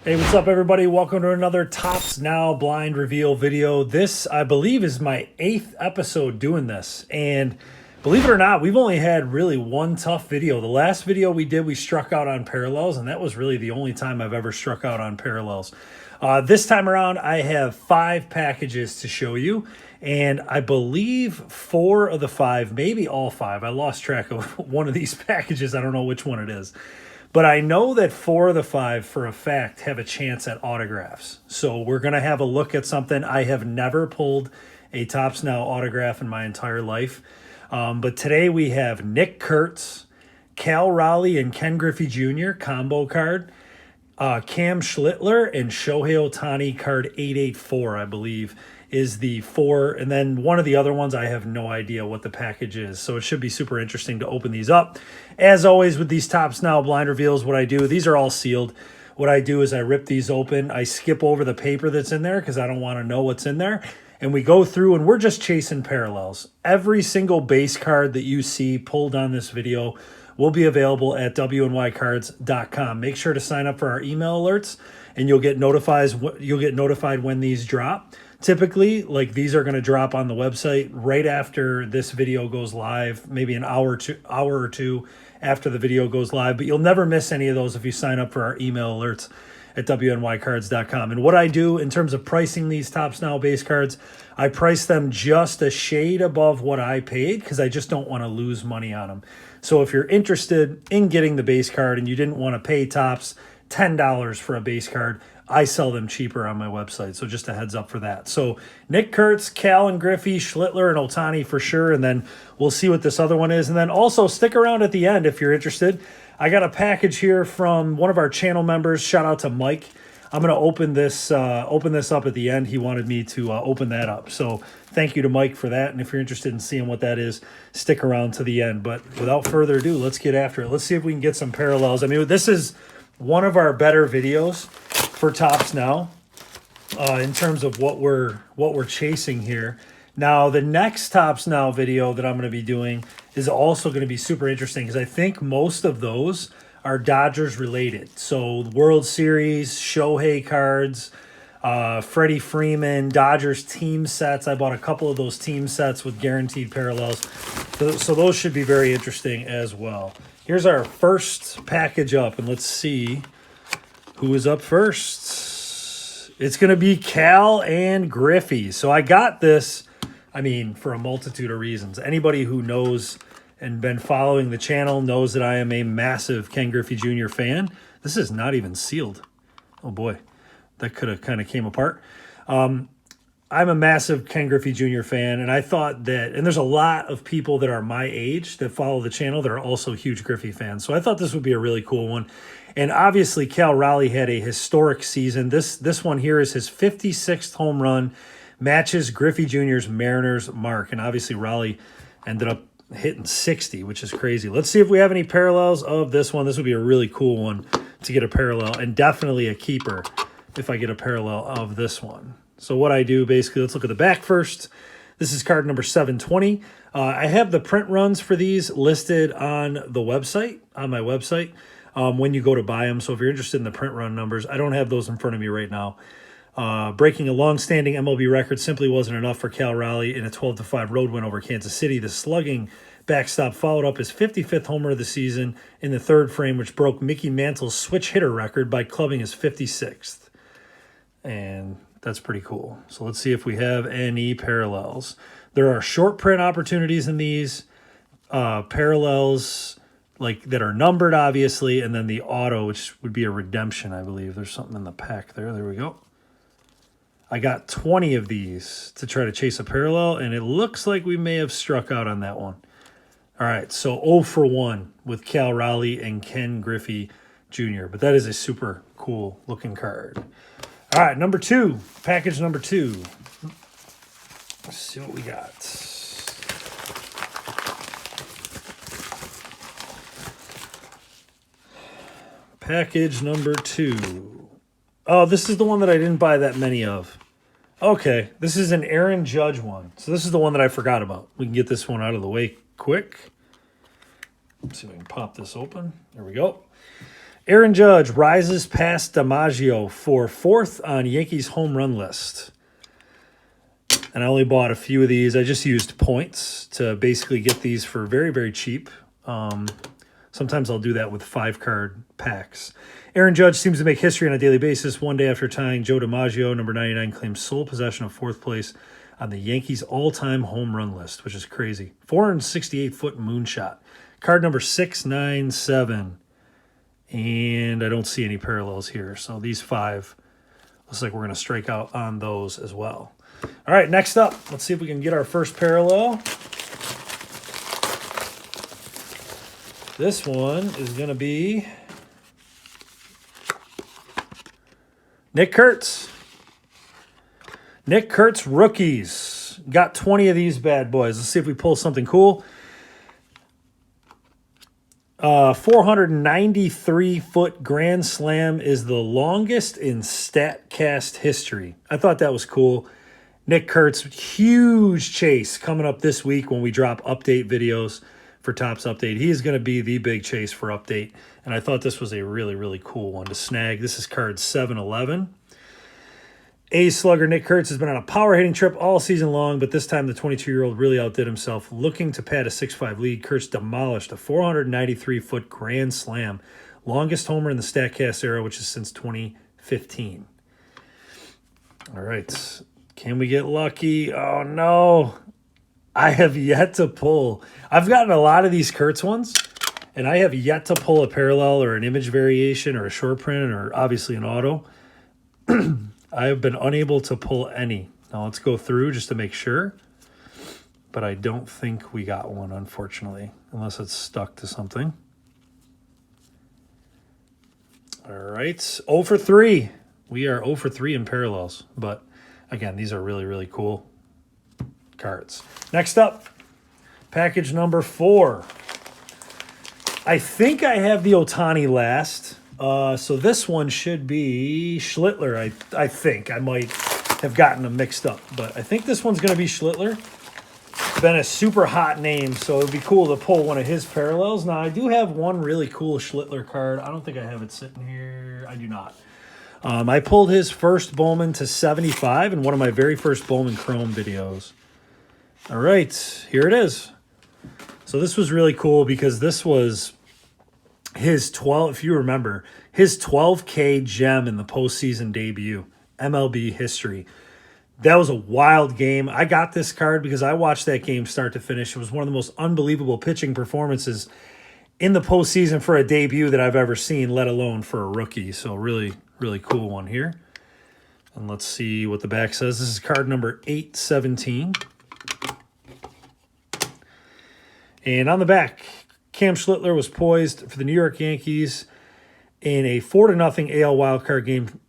Hey, what's up, everybody? Welcome to another Topps Now blind reveal video. This, I believe, is my 8th episode doing this. And believe it or not, we've only had really one tough video. The last video we did, we struck out on parallels, and that was really the only time I've ever struck out on parallels. This time around, I have 5 packages to show you. And I believe 4 of the 5, maybe all 5. I lost track of one of these packages. I don't know which one it is. But I know that 4 of the 5, for a fact, have a chance at autographs. So we're going to have a look at something. I have never pulled a Topps Now autograph in my entire life. But today we have Nick Kurtz, Cal Raleigh and Ken Griffey Jr. combo card, Cam Schlittler, and Shohei Ohtani card 884, I believe, is the 4. And then one of the other ones, I have no idea what the package is. So it should be super interesting to open these up. As always with these Topps Now blind reveals, what I do, these are all sealed. What I do is I rip these open. I skip over the paper that's in there because I don't want to know what's in there. And we go through and we're just chasing parallels. Every single base card that you see pulled on this video will be available at wnycards.com. Make sure to sign up for our email alerts and you'll get notified when these drop. Typically, like, these are going to drop on the website right after this video goes live, maybe an hour or two after the video goes live. But you'll never miss any of those if you sign up for our email alerts at wnycards.com. And what I do in terms of pricing these Topps Now base cards, I price them just a shade above what I paid because I just don't want to lose money on them. So if you're interested in getting the base card and you didn't want to pay Topps $10 for a base card, I sell them cheaper on my website. So just a heads up for that. So Nick Kurtz, Cal and Griffey, Schlittler, and Ohtani for sure. And then we'll see what this other one is. And then also stick around at the end if you're interested. I got a package here from one of our channel members. Shout out to Mike. I'm going to open this up at the end. He wanted me to open that up. So thank you to Mike for that. And if you're interested in seeing what that is, stick around to the end. But without further ado, let's get after it. Let's see if we can get some parallels. I mean, this is one of our better videos for Topps Now in terms of what we're chasing here. Now, the next Topps Now video that I'm going to be doing is also going to be super interesting because I think most of those are Dodgers related. So World Series, Shohei cards, Freddie Freeman, Dodgers team sets. I bought a couple of those team sets with guaranteed parallels. So those should be very interesting as well. Here's our first package up, and let's see who is up first. It's going to be Cal and Griffey. So I got this, I mean, for a multitude of reasons. Anybody who knows and been following the channel knows that I am a massive Ken Griffey Jr. fan. This is not even sealed. Oh boy, that could have kind of came apart. I'm a massive Ken Griffey Jr. fan, and I thought that, and there's a lot of people that are my age that follow the channel that are also huge Griffey fans. So I thought this would be a really cool one. And obviously, Cal Raleigh had a historic season. This one here is his 56th home run, matches Griffey Jr.'s Mariners mark. And obviously, Raleigh ended up hitting 60, which is crazy. Let's see if we have any parallels of this one. This would be a really cool one to get a parallel, and definitely a keeper if I get a parallel of this one. So what I do, basically, let's look at the back first. This is card number 720. I have the print runs for these listed on the website, on my website, when you go to buy them. So if you're interested in the print run numbers, I don't have those in front of me right now. Breaking a long-standing MLB record simply wasn't enough for Cal Raleigh in a 12-5 road win over Kansas City. The slugging backstop followed up his 55th homer of the season in the third frame, which broke Mickey Mantle's switch hitter record by clubbing his 56th. And that's pretty cool. So let's see if we have any parallels. There are short print opportunities in these, parallels like that are numbered, obviously, and then the auto, which would be a redemption, I believe. There's something in the pack there. There we go. I got 20 of these to try to chase a parallel, and it looks like we may have struck out on that one. All right, so 0 for 1 with Cal Raleigh and Ken Griffey Jr., but that is a super cool looking card. All right, number 2, package number 2. Let's see what we got. Package number 2. Oh, this is the one that I didn't buy that many of. Okay, this is an Aaron Judge one. So this is the one that I forgot about. We can get this one out of the way quick. Let's see if I can pop this open. There we go. Aaron Judge rises past DiMaggio for 4th on Yankees home run list. And I only bought a few of these. I just used points to basically get these for very, very cheap. Sometimes I'll do that with 5-card packs. Aaron Judge seems to make history on a daily basis. One day after tying Joe DiMaggio, number 99 claims sole possession of 4th place on the Yankees' all-time home run list, which is crazy. 468-foot moonshot. Card number 697. And I don't see any parallels here. So these 5, looks like we're going to strike out on those as well. All right, next up, let's see if we can get our first parallel. This one is going to be Nick Kurtz. Nick Kurtz rookies. Got 20 of these bad boys. Let's see if we pull something cool. 493-foot grand slam is the longest in StatCast history. I thought that was cool. Nick Kurtz, huge chase coming up this week when we drop update videos for Topps Update. He is going to be the big chase for Update, and I thought this was a really, really cool one to snag. This is card 711. A's slugger Nick Kurtz has been on a power hitting trip all season long, but this time the 22-year-old really outdid himself. Looking to pad a 6-5 lead, Kurtz demolished a 493-foot grand slam, longest homer in the StatCast era, which is since 2015. All right, can we get lucky? Oh, no. I have yet to pull. I've gotten a lot of these Kurtz ones, and I have yet to pull a parallel or an image variation or a short print or obviously an auto. I have been unable to pull any. Now let's go through just to make sure. But I don't think we got one, unfortunately, unless it's stuck to something. All right, 0 for 3. We are 0 for 3 in parallels. But again, these are really, really cool cards. Next up, package number 4. I think I have the Ohtani last. So this one should be Schlittler, I think. I might have gotten them mixed up, but I think this one's going to be Schlittler. It's been a super hot name, so it would be cool to pull one of his parallels. Now, I do have one really cool Schlittler card. I don't think I have it sitting here. I do not. I pulled his first Bowman to 75 in one of my very first Bowman Chrome videos. All right, here it is. So this was really cool because this was his 12, if you remember, his 12K gem in the postseason debut, MLB history. That was a wild game. I got this card because I watched that game start to finish. It was one of the most unbelievable pitching performances in the postseason for a debut that I've ever seen, let alone for a rookie. So really, really cool one here. And let's see what the back says. This is card number 817. And on the back, Cam Schlittler was poised for the New York Yankees in a 4-0 AL wildcard game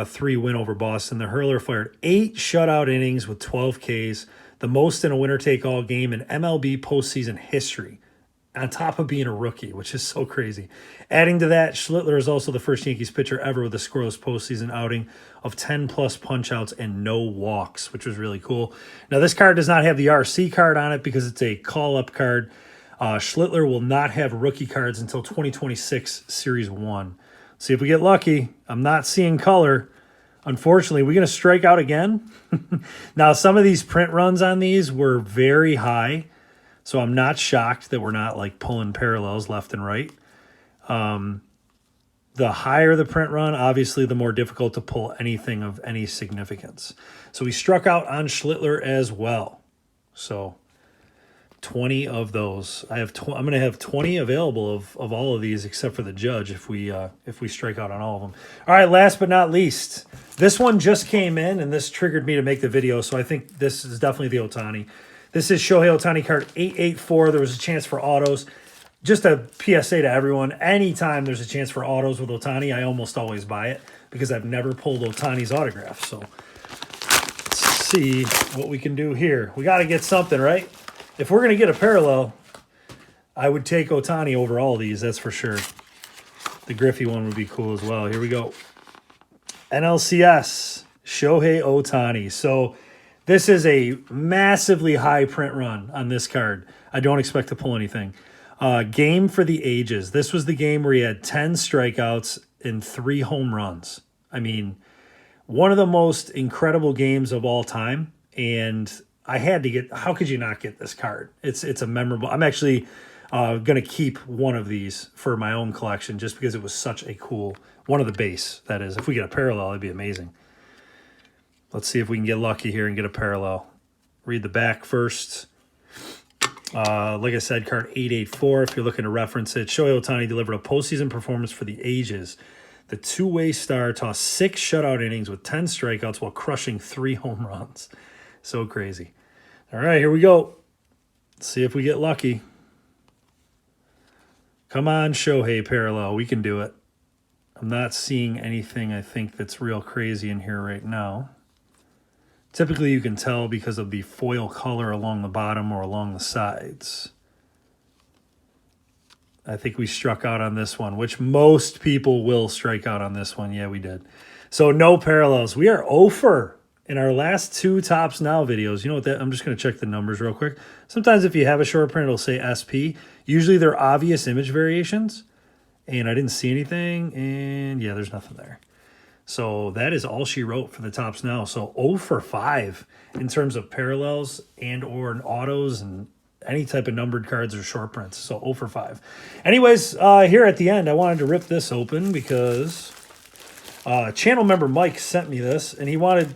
3 win over Boston. The hurler fired 8 shutout innings with 12 Ks, the most in a winner-take-all game in MLB postseason history, on top of being a rookie, which is so crazy. Adding to that, Schlittler is also the first Yankees pitcher ever with a scoreless postseason outing of 10-plus punch-outs and no walks, which was really cool. Now, this card does not have the RC card on it because it's a call-up card. Schlittler will not have rookie cards until 2026 Series 1. See if we get lucky. I'm not seeing color. Unfortunately, we're going to strike out again. Now, some of these print runs on these were very high, so I'm not shocked that we're not like pulling parallels left and right. The higher the print run, obviously, the more difficult to pull anything of any significance. So we struck out on Schlittler as well. So 20 of those. I'm going to have 20 available of all of these except for the Judge if we strike out on all of them. All right, last but not least, this one just came in and this triggered me to make the video, so I think this is definitely the Ohtani. This is Shohei Ohtani card 884. There was a chance for autos. Just a PSA to everyone, anytime there's a chance for autos with Ohtani, I almost always buy it because I've never pulled Ohtani's autograph. So let's see what we can do here. We got to get something, right? If we're going to get a parallel, I would take Ohtani over all these, that's for sure. The Griffey one would be cool as well. Here we go. NLCS, Shohei Ohtani. So this is a massively high print run on this card. I don't expect to pull anything. Game for the ages. This was the game where he had 10 strikeouts and 3 home runs. I mean, one of the most incredible games of all time. And I had to get, how could you not get this card? It's a memorable, I'm actually going to keep one of these for my own collection just because it was such a cool, one of the base, that is. If we get a parallel, it'd be amazing. Let's see if we can get lucky here and get a parallel. Read the back first. Like I said, card 884, if you're looking to reference it. Shohei Ohtani delivered a postseason performance for the ages. The two-way star tossed 6 shutout innings with 10 strikeouts while crushing 3 home runs. So crazy. All right, here we go. Let's see if we get lucky. Come on, Shohei parallel. We can do it. I'm not seeing anything, I think, that's real crazy in here right now. Typically, you can tell because of the foil color along the bottom or along the sides. I think we struck out on this one, which most people will strike out on this one. Yeah, we did. So no parallels. We are 0 for in our last 2 Tops Now videos. You know what? That I'm just going to check the numbers real quick. Sometimes if you have a short print, it'll say SP. Usually they're obvious image variations. And I didn't see anything. And yeah, there's nothing there. So that is all she wrote for the Tops Now. So 0 for 5 in terms of parallels and or autos and any type of numbered cards or short prints. So 0 for 5. Anyways, here at the end, I wanted to rip this open because channel member Mike sent me this, and he wanted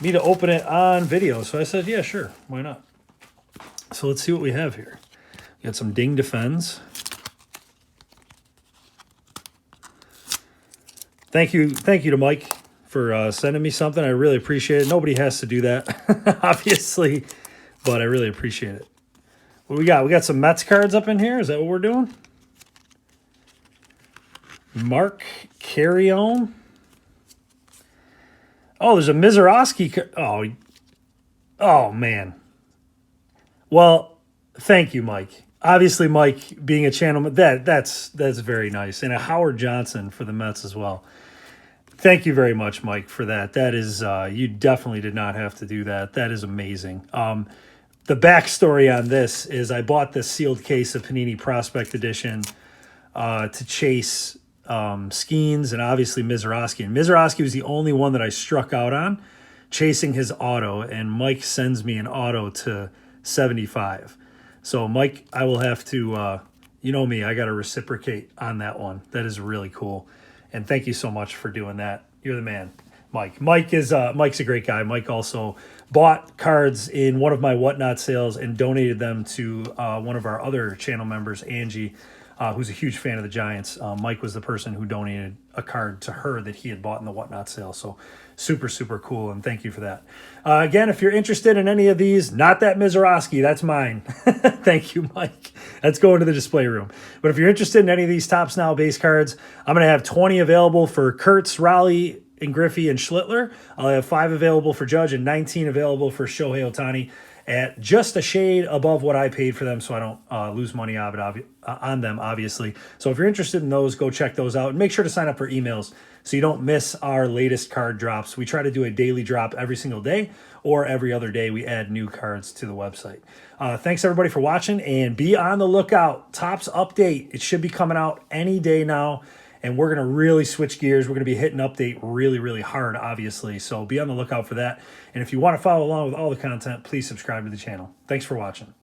me to open it on video. So I said, yeah, sure. Why not? So let's see what we have here. We got some Ding Defends. Thank you to Mike for sending me something. I really appreciate it. Nobody has to do that, obviously, but I really appreciate it. What we got? We got some Mets cards up in here. Is that what we're doing? Mark Carrion. Oh, there's a Mizorowski. Oh, man. Well, thank you, Mike. Obviously, Mike being a channel, that's very nice. And a Howard Johnson for the Mets as well. Thank you very much, Mike, for that. That is, you definitely did not have to do that. That is amazing. The backstory on this is I bought this sealed case of Panini Prospect Edition to chase Skeens and obviously Mizorowski. And Mizorowski was the only one that I struck out on, chasing his auto. And Mike sends me an auto to 75. So, Mike, I will have to, you know me, I got to reciprocate on that one. That is really cool. And thank you so much for doing that. You're the man, Mike. Mike's a great guy. Mike also bought cards in one of my Whatnot sales and donated them to one of our other channel members, Angie, who's a huge fan of the Giants. Mike was the person who donated a card to her that he had bought in the Whatnot sale. So super, super cool, and thank you for that. Again, if you're interested in any of these, not that Mizorowski, that's mine. Thank you, Mike. That's going to the display room. But if you're interested in any of these Tops Now base cards, I'm going to have 20 available for Kurtz, Raleigh and Griffey, and Schlittler. I'll have 5 available for Judge and 19 available for Shohei Ohtani at just a shade above what I paid for them, so I don't lose money on them, obviously. So if you're interested in those, go check those out. And make sure to sign up for emails so you don't miss our latest card drops. We try to do a daily drop every single day, or every other day we add new cards to the website. Thanks, everybody, for watching, and be on the lookout. Topps update. It should be coming out any day now. And we're going to really switch gears. We're going to be hitting update really, really hard, obviously. So be on the lookout for that. And if you want to follow along with all the content, please subscribe to the channel. Thanks for watching.